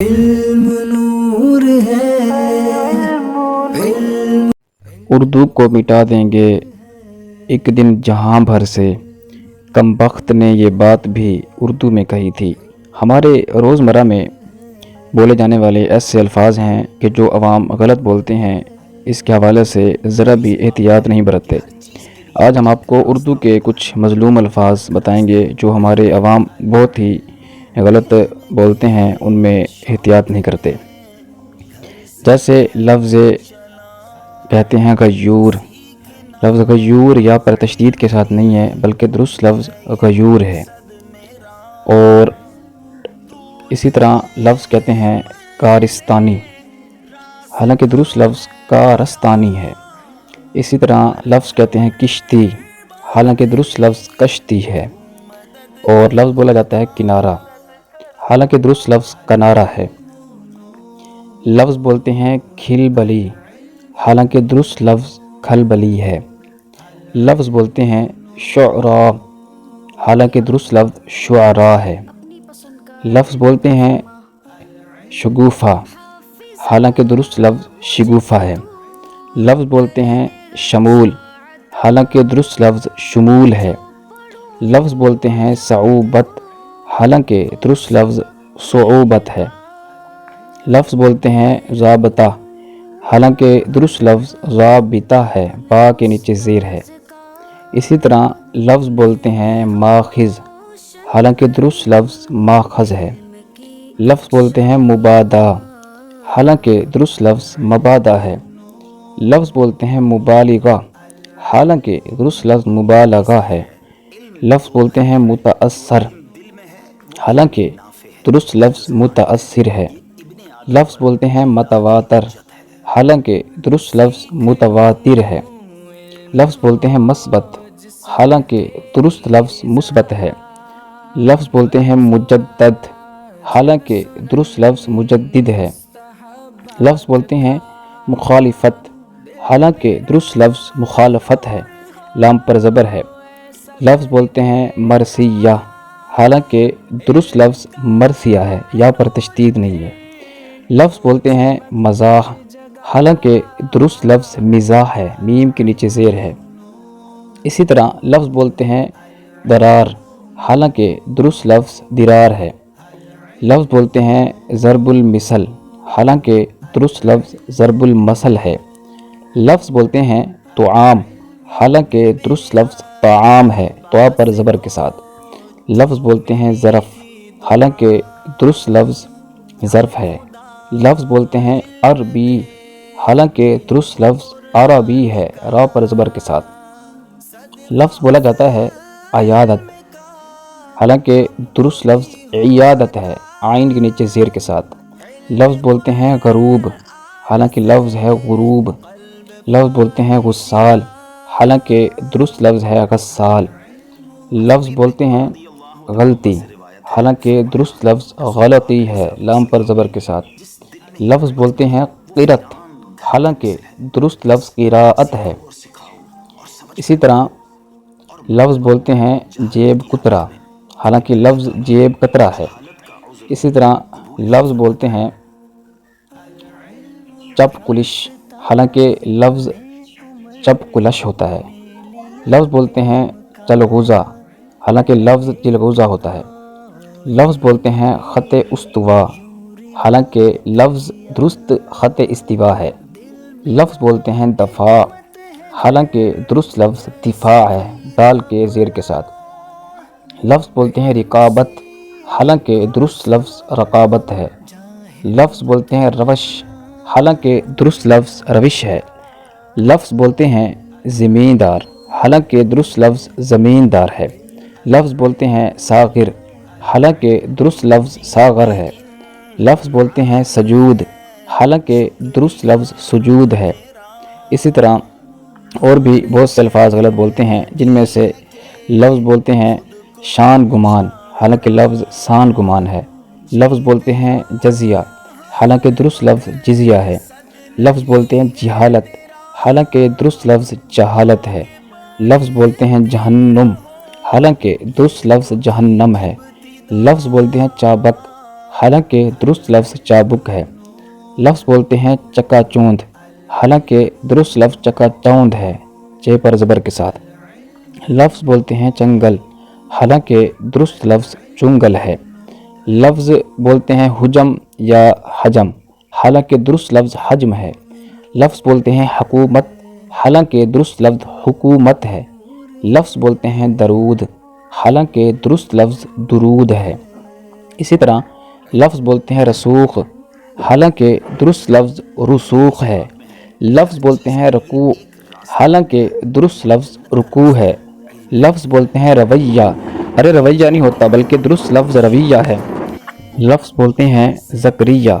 علم نور ہے، اردو کو مٹا دیں گے ایک دن جہاں بھر سے، کم بخت نے یہ بات بھی اردو میں کہی تھی۔ ہمارے روزمرہ میں بولے جانے والے ایسے الفاظ ہیں کہ جو عوام غلط بولتے ہیں، اس کے حوالے سے ذرا بھی احتیاط نہیں برتتے۔ آج ہم آپ کو اردو کے کچھ مظلوم الفاظ بتائیں گے جو ہمارے عوام بہت ہی غلط بولتے ہیں، ان میں احتیاط نہیں کرتے۔ جیسے لفظ کہتے ہیں غیور۔ لفظ غیور یا پر تشدید کے ساتھ نہیں ہے، بلکہ درست لفظ غیور ہے۔ اور اسی طرح لفظ کہتے ہیں کارستانی، حالانکہ درست لفظ کارستانی ہے۔ اسی طرح لفظ کہتے ہیں کشتی، حالانکہ درست لفظ کشتی ہے۔ اور لفظ بولا جاتا ہے کنارہ، حالانکہ درست لفظ کنارہ ہے۔ لفظ بولتے ہیں کھل بلی، حالانکہ درست لفظ کھل بلی ہے۔ لفظ بولتے ہیں شعراء، حالانکہ درست لفظ شعراء ہے۔ لفظ بولتے ہیں شگوفہ، حالانکہ درست لفظ شگوفہ ہے۔ لفظ بولتے ہیں شمول، حالانکہ درست لفظ شمول ہے۔ لفظ بولتے ہیں صعوبت، حالانکہ درست لفظ صعوبت ہے۔ لفظ بولتے ہیں ضابطہ، حالانکہ درست لفظ ضابطہ ہے، با کے نیچے زیر ہے۔ اسی طرح لفظ بولتے ہیں ماخذ، حالانکہ درست لفظ ماخذ ہے۔ لفظ بولتے ہیں مبادا، حالانکہ درست لفظ مبادا ہے۔ لفظ بولتے ہیں مبالغہ، حالانکہ درست لفظ مبالغہ ہے۔ لفظ بولتے ہیں متأثر، حالانکہ درست لفظ متأثر ہے۔ لفظ بولتے ہیں متواتر، حالانکہ درست لفظ متواتر ہے۔ لفظ بولتے ہیں مثبت، حالانکہ درست لفظ مثبت ہے۔ لفظ بولتے ہیں مجدد، حالانکہ درست لفظ مجدد ہے۔ لفظ بولتے ہیں مخالفت، حالانکہ درست لفظ مخالفت ہے، لام پر زبر ہے۔ لفظ بولتے ہیں مرثیہ، حالانکہ درست لفظ مرثیہ ہے، یا پر تشدید نہیں ہے۔ لفظ بولتے ہیں مزاح، حالانکہ درست لفظ مزاح ہے، میم کے نیچے زیر ہے۔ اسی طرح لفظ بولتے ہیں درار، حالانکہ درست لفظ درار ہے۔ لفظ بولتے ہیں ضرب المثل، حالانکہ درست لفظ ضرب المثل ہے۔ لفظ بولتے ہیں طعام، حالانکہ درست لفظ طعام ہے، طا پر زبر کے ساتھ۔ لفظ بولتے ہیں ظرف، حالانکہ درست لفظ ظرف ہے۔ لفظ بولتے ہیں عربی، حالانکہ درست لفظ عربی ہے، را پر زبر کے ساتھ۔ لفظ بولا جاتا ہے عیادت، حالانکہ درست لفظ عیادت ہے، عین کے نیچے زیر کے ساتھ۔ لفظ بولتے ہیں غروب، حالانکہ لفظ ہے غروب۔ لفظ بولتے ہیں غسال، حالانکہ درست لفظ ہے غسال۔ لفظ بولتے ہیں غلطی، حالانکہ درست لفظ غلطی ہے، لام پر زبر کے ساتھ۔ لفظ بولتے ہیں قرأت، حالانکہ درست لفظ قراءت ہے۔ اسی طرح لفظ بولتے ہیں جیب کترا، حالانکہ لفظ جیب کترا ہے۔ اسی طرح لفظ بولتے ہیں چپ کلش، حالانکہ لفظ چپ کلش ہوتا ہے۔ لفظ بولتے ہیں چلغوزہ، حالانکہ لفظ چلغوزہ ہوتا ہے۔ لفظ بولتے ہیں خط استوا، حالانکہ لفظ درست خط استوا ہے۔ لفظ بولتے ہیں دفاع، حالانکہ درست لفظ دفاع ہے، دال کے زیر کے ساتھ۔ لفظ بولتے ہیں رقابت، حالانکہ درست لفظ رقابت ہے۔ لفظ بولتے ہیں روش، حالانکہ درست لفظ روش ہے۔ لفظ بولتے ہیں زمیندار، حالانکہ درست لفظ زمیندار ہے۔ لفظ بولتے ہیں ساغر، حالانکہ درست لفظ ساغر ہے۔ لفظ بولتے ہیں سجود، حالانکہ درست لفظ سجود ہے۔ اسی طرح اور بھی بہت سے الفاظ غلط بولتے ہیں، جن میں سے لفظ بولتے ہیں شان گمان، حالانکہ لفظ سان گمان ہے۔ لفظ بولتے ہیں جزیہ، حالانکہ درست لفظ جزیہ ہے۔ لفظ بولتے ہیں جہالت، حالانکہ درست لفظ جہالت ہے۔ لفظ بولتے ہیں جہنم، حالانکہ درست لفظ جہنم ہے۔ لفظ بولتے ہیں چابک، حالانکہ درست لفظ چابک ہے۔ لفظ بولتے ہیں چکا چوند، حالانکہ درست لفظ چکا چوند ہے، چے پر زبر کے ساتھ۔ لفظ بولتے ہیں چنگل، حالانکہ درست لفظ چنگل ہے۔ لفظ بولتے ہیں حجم یا حجم، حالانکہ درست لفظ حجم ہے۔ لفظ بولتے ہیں حکومت، حالانکہ درست لفظ حکومت ہے۔ لفظ بولتے ہیں درود، حالانکہ درست لفظ درود ہے۔ اسی طرح لفظ بولتے ہیں رسوخ، حالانکہ درست لفظ رسوخ ہے۔ لفظ بولتے ہیں رکوع، حالانکہ درست لفظ رکوع ہے۔ لفظ بولتے ہیں رویہ، ارے رویہ نہیں ہوتا بلکہ درست لفظ رویہ ہے۔ لفظ بولتے ہیں زکریہ،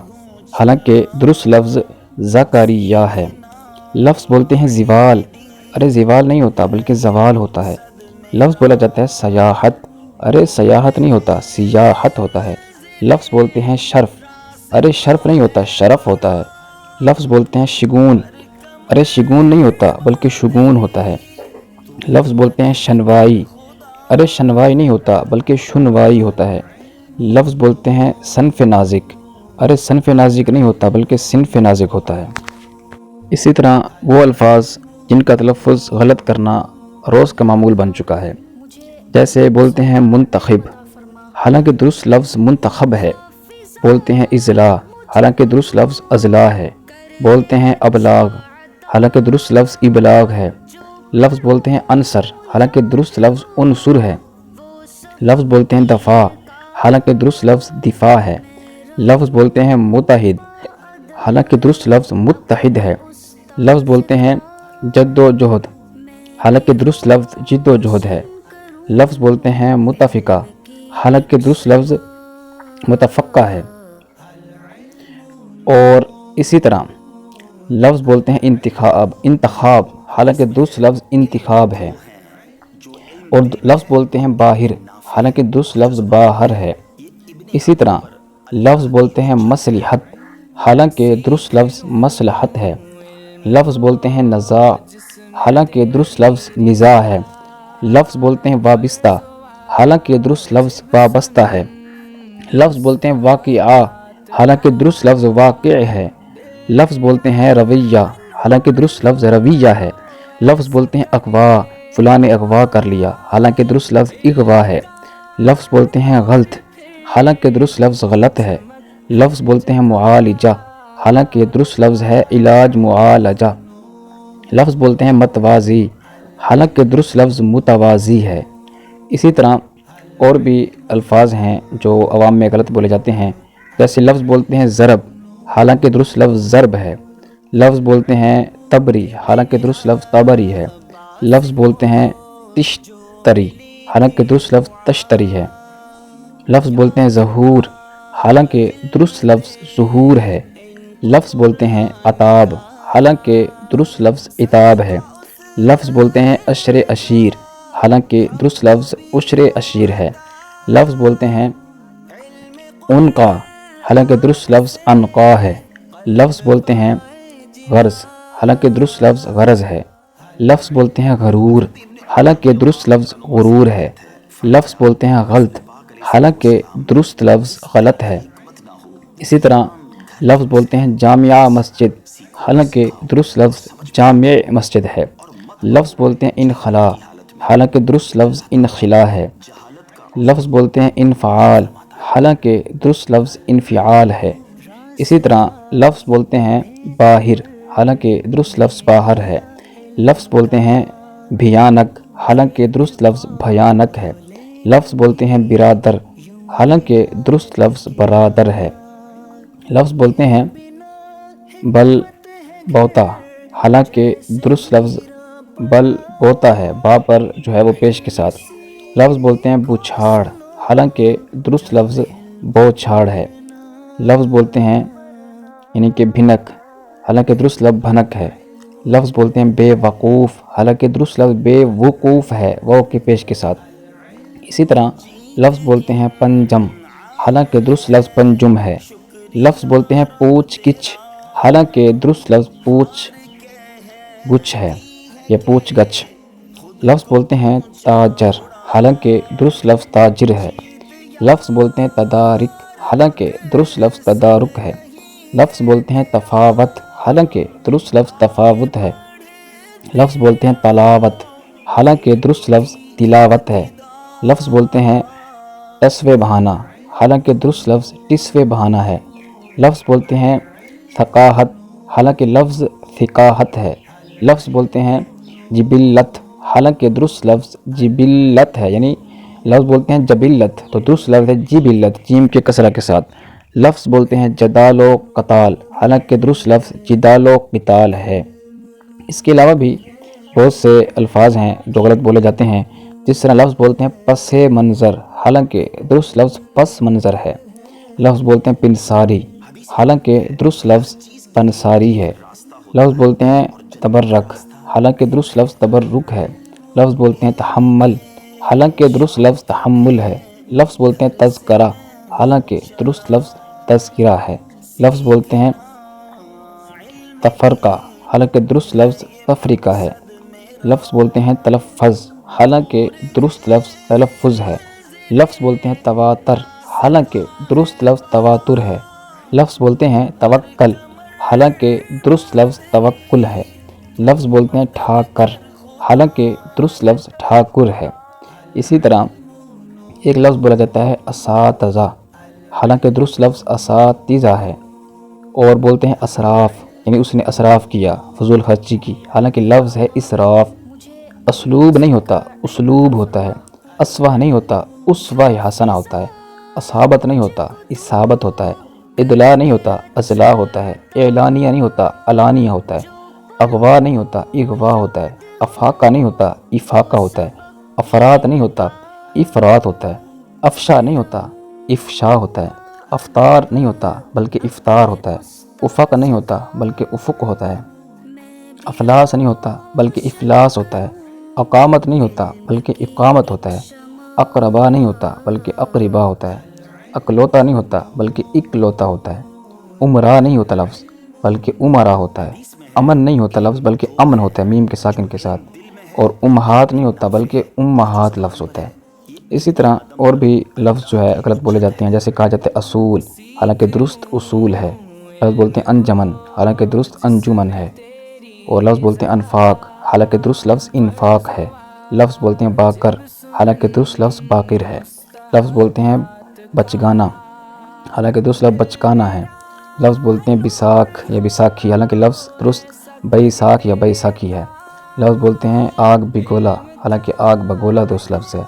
حالانکہ درست لفظ زکریہ ہے۔ لفظ بولتے ہیں زوال، ارے زوال نہیں ہوتا بلکہ زوال ہوتا ہے۔ لفظ بولا جاتا ہے سیاحت، ارے سیاحت نہیں ہوتا سیاحت ہوتا ہے۔ لفظ بولتے ہیں شرف، ارے شرف نہیں ہوتا شرف ہوتا ہے۔ لفظ بولتے ہیں شگون، ارے شگون نہیں ہوتا بلکہ شگون ہوتا ہے۔ لفظ بولتے ہیں شنوائی، ارے شنوائی نہیں ہوتا بلکہ شنوائی ہوتا ہے۔ لفظ بولتے ہیں صنف نازک، ارے صنف نازک نہیں ہوتا بلکہ صنف نازک ہوتا ہے۔ اسی طرح وہ الفاظ جن کا تلفظ غلط کرنا روز کا معمول بن چکا ہے، جیسے بولتے ہیں منتخب، حالانکہ درست لفظ منتخب ہے۔ بولتے ہیں اضلاع، حالانکہ درست لفظ اضلاع ہے۔ بولتے ہیں ابلاغ، حالانکہ درست لفظ ابلاغ ہے۔ لفظ بولتے ہیں عنصر، حالانکہ درست لفظ عنصر ہے۔ لفظ بولتے ہیں دفاع، حالانکہ درست لفظ دفاع ہے۔ لفظ بولتے ہیں متحد، حالانکہ درست لفظ متحد ہے۔ لفظ بولتے ہیں جد و جہد، حالانکہ درست لفظ جد و جہد ہے۔ لفظ بولتے ہیں متفقہ، حالانکہ درست لفظ متفقہ ہے۔ اور اسی طرح لفظ بولتے ہیں انتخاب، حالانکہ درست لفظ انتخاب ہے۔ اور لفظ بولتے ہیں باہر، حالانکہ درست لفظ باہر ہے۔ اسی طرح لفظ بولتے ہیں مصلحت، حالانکہ درست لفظ مصلحت ہے۔ لفظ بولتے ہیں نزاع، حالانکہ درست لفظ نزاع ہے۔ لفظ بولتے ہیں وابستہ، حالانکہ درست لفظ وابستہ ہے۔ لفظ بولتے ہیں واقعہ، حالانکہ درست لفظ واقع ہے۔ لفظ بولتے ہیں رویہ، حالانکہ درست لفظ رویہ ہے۔ لفظ بولتے ہیں اغوا، فلاں نے اغوا کر لیا، حالانکہ درست لفظ اغوا ہے۔ لفظ بولتے ہیں غلط، حالانکہ درست لفظ غلط ہے۔ لفظ بولتے ہیں معالجہ، حالانکہ درست لفظ ہے علاج معالجہ۔ لفظ بولتے ہیں متوازی، حالانکہ درست لفظ متوازی ہے۔ اسی طرح اور بھی الفاظ ہیں جو عوام میں غلط بولے جاتے ہیں، جیسے لفظ بولتے ہیں ضرب، حالانکہ درست لفظ ضرب ہے۔ لفظ بولتے ہیں تبری، حالانکہ درست لفظ تبری ہے۔ لفظ بولتے ہیں تشتری، حالانکہ درست لفظ تشتری ہے۔ لفظ بولتے ہیں ظہور، حالانکہ درست لفظ ظہور ہے۔ لفظ بولتے ہیں عتاب، حالانکہ درست لفظ عتاب ہے۔ لفظ بولتے ہیں عشر عشیر، حالانکہ درست لفظ عشر عشیر ہے۔ لفظ بولتے ہیں عنقا، حالانکہ درست لفظ عنقا ہے۔ لفظ بولتے ہیں غرض، حالانکہ درست لفظ غرض ہے۔ لفظ بولتے ہیں غرور، حالانکہ درست لفظ غرور ہے۔ لفظ بولتے ہیں غلط، حالانکہ درست لفظ غلط ہے۔ اسی طرح لفظ بولتے ہیں جامعہ مسجد، حالانکہ درست لفظ جامع مسجد ہے۔ لفظ بولتے ہیں انخلا، حالانکہ درست لفظ انخلا ہے۔ لفظ بولتے ہیں انفعال، حالانکہ درست لفظ انفعال ہے۔ اسی طرح لفظ بولتے ہیں باہر، حالانکہ درست لفظ باہر ہے۔ لفظ بولتے ہیں بھیانک، حالانکہ درست لفظ بھیانک ہے۔ لفظ بولتے ہیں برادر، حالانکہ درست لفظ برادر ہے۔ لفظ بولتے ہیں بل بوتا، حالانکہ درست لفظ بل بوتا ہے، با پر جو ہے وہ پیش کے ساتھ۔ لفظ بولتے ہیں بوچھاڑ، حالانکہ درست لفظ بوچھاڑ ہے۔ لفظ بولتے ہیں یعنی کہ بھنک، حالانکہ درست لفظ بھنک ہے۔ لفظ بولتے ہیں بے وقوف، حالانکہ درست لفظ بے وقوف ہے، واو کے پیش کے ساتھ۔ اسی طرح لفظ بولتے ہیں پنجم، حالانکہ درست لفظ پنجم ہے۔ لفظ بولتے ہیں پوچھ گچھ، حالانکہ درست لفظ پوچھ گچھ ہے یا پوچھ گچھ۔ لفظ بولتے ہیں تاجر، حالانکہ درست لفظ تاجر ہے۔ لفظ بولتے ہیں تدارک، حالانکہ درست لفظ تدارک ہے۔ لفظ بولتے ہیں تفاوت، حالانکہ درست لفظ تفاوت ہے۔ لفظ بولتے ہیں تلاوت، حالانکہ درست لفظ تلاوت ہے۔ لفظ بولتے ہیں ٹسوے بہانہ، حالانکہ درست لفظ ٹسوے بہانہ ہے۔ لفظ بولتے ہیں ثقاہت، حالانکہ لفظ ثقاہت ہے۔ لفظ بولتے ہیں جبلت، حالانکہ درست لفظ جبلت ہے، یعنی لفظ بولتے ہیں جبلت تو درست لفظ ہے جبلت، جیم کے کسرہ کے ساتھ۔ لفظ بولتے ہیں جدال و قتال، حالانکہ درست لفظ جدال و قتال ہے۔ اس کے علاوہ بھی بہت سے الفاظ ہیں جو غلط بولے جاتے ہیں، جس طرح لفظ بولتے ہیں پس منظر، حالانکہ درست لفظ پس منظر ہے۔ لفظ بولتے ہیں پنساری، حالانکہ درست لفظ پنساری ہے۔ لفظ بولتے ہیں تبرک، حالانکہ درست لفظ تبرک ہے۔ لفظ بولتے ہیں تحمل، حالانکہ درست لفظ تحمل ہے۔ لفظ بولتے ہیں تذکرہ، حالانکہ درست لفظ تذکرہ ہے۔ لفظ بولتے ہیں تفرقہ، حالانکہ درست لفظ تفریقہ ہے۔ لفظ بولتے ہیں تلفظ، حالانکہ درست لفظ تلفظ ہے۔ لفظ بولتے ہیں تواتر، حالانکہ درست لفظ تواتر ہے۔ لفظ بولتے ہیں توکل، حالانکہ درست لفظ توکل ہے۔ لفظ بولتے ہیں ٹھاکر، حالانکہ درست لفظ ٹھاکر ہے۔ اسی طرح ایک لفظ بولا جاتا ہے اساتذہ، حالانکہ درست لفظ اساتذہ ہے۔ اور بولتے ہیں اسراف، یعنی اس نے اسراف کیا، فضول خرچی کی، حالانکہ لفظ ہے اسراف۔ اسلوب نہیں ہوتا، اسلوب ہوتا ہے۔ اسوہ نہیں ہوتا، اسوہ حسنہ ہوتا ہے۔ اصحابت نہیں ہوتا، اصحابت ہوتا ہے۔ ادلاع نہیں ہوتا، اضلاع ہوتا ہے۔ اعلانیہ نہیں ہوتا، علانیہ ہوتا ہے۔ اغوا نہیں ہوتا، اغوا ہوتا ہے۔ افاقہ نہیں ہوتا، افاقہ ہوتا ہے۔ افراد نہیں ہوتا، افراد ہوتا ہے۔ افشا نہیں ہوتا، افشا ہوتا ہے۔ افطار نہیں ہوتا بلکہ افطار ہوتا ہے۔ افق نہیں ہوتا بلکہ افق ہوتا ہے۔ افلاس نہیں ہوتا بلکہ افلاس ہوتا ہے۔ اقامت نہیں ہوتا بلکہ اقامت ہوتا ہے۔ اقربا نہیں ہوتا بلکہ اقربا ہوتا ہے۔ اکلوتا نہیں ہوتا بلکہ اکلوتا ہوتا ہے۔ عمرہ نہیں ہوتا لفظ بلکہ عمرہ ہوتا ہے۔ امن نہیں ہوتا لفظ بلکہ امن ہوتا ہے، میم کے ساکن کے ساتھ۔ اور امہات نہیں ہوتا بلکہ امہات لفظ ہوتا ہے۔ اسی طرح اور بھی لفظ جو ہے غلط بولے جاتے ہیں، جیسے کہا جاتا ہے اصول، حالانکہ درست اصول ہے۔ لفظ بولتے ہیں انجمن، حالانکہ درست انجمن ہے۔ اور لفظ بولتے ہیں انفاق، حالانکہ درست لفظ انفاق ہے۔ لفظ بولتے ہیں باکر، حالانکہ درست لفظ باکر ہے۔ لفظ بولتے ہیں بچگانا، حالانکہ درست لفظ بچکانا ہے۔ لفظ بولتے ہیں بساکھ یا بساکھی، حالانکہ لفظ درست بیساکھ یا بیساکھی ہے۔ لفظ بولتے ہیں آگ بگولا، حالانکہ آگ بگولا درست لفظ ہے۔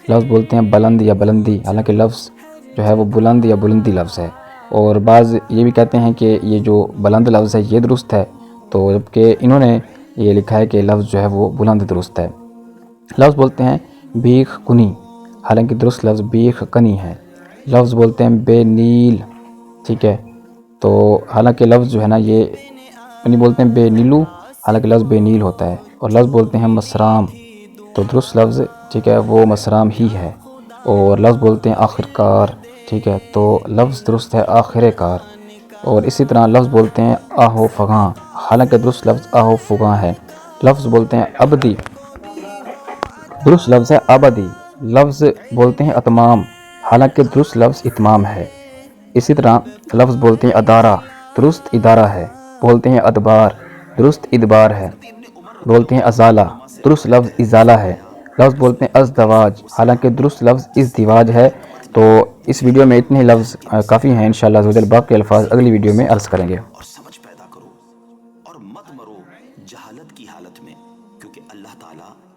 لفظ بولتے ہیں بلند یا بلندی، حالانکہ لفظ جو ہے وہ بلند یا بلندی لفظ ہے۔ اور بعض یہ بھی کہتے ہیں کہ یہ جو بلند لفظ ہے یہ درست ہے، تو جبکہ انہوں نے یہ لکھا ہے کہ لفظ جو ہے وہ بلند درست ہے۔ لفظ بولتے ہیں بیخ کنی، حالانکہ درست لفظ بیخ کنی ہے۔ لفظ بولتے ہیں بے نیل، ٹھیک ہے، تو حالانکہ لفظ جو ہے نا یہ یعنی بولتے ہیں بے نیلو، حالانکہ لفظ بے نیل ہوتا ہے۔ اور لفظ بولتے ہیں مسرام، تو درست لفظ ٹھیک ہے وہ مسرام ہی ہے۔ اور لفظ بولتے ہیں آخر کار، ٹھیک ہے، تو لفظ درست ہے آخر کار۔ اور اسی طرح لفظ بولتے ہیں آہو فغاں، حالانکہ درست لفظ آہو فغاں ہے۔ لفظ بولتے ہیں ابدی، درست لفظ ہے ابدی۔ لفظ بولتے ہیں اتمام، حالانکہ درست لفظ اتمام ہے۔ اسی طرح لفظ بولتے ہیں ادارہ، درست ادارہ ہے۔ بولتے ہیں ادبار، درست ادبار ہے۔ بولتے ہیں ازالہ، درست لفظ ازالہ ہے۔ لفظ بولتے ہیں ازدواج، حالانکہ درست لفظ ازدواج ہے۔ تو اس ویڈیو میں اتنے لفظ کافی ہیں، انشاءاللہ عز و جل باقی الفاظ اگلی ویڈیو میں عرض کریں گے۔ اور سمجھ پیدا کرو اور مت مرو جہالت کی حالت میں، کیونکہ اللہ تعالیٰ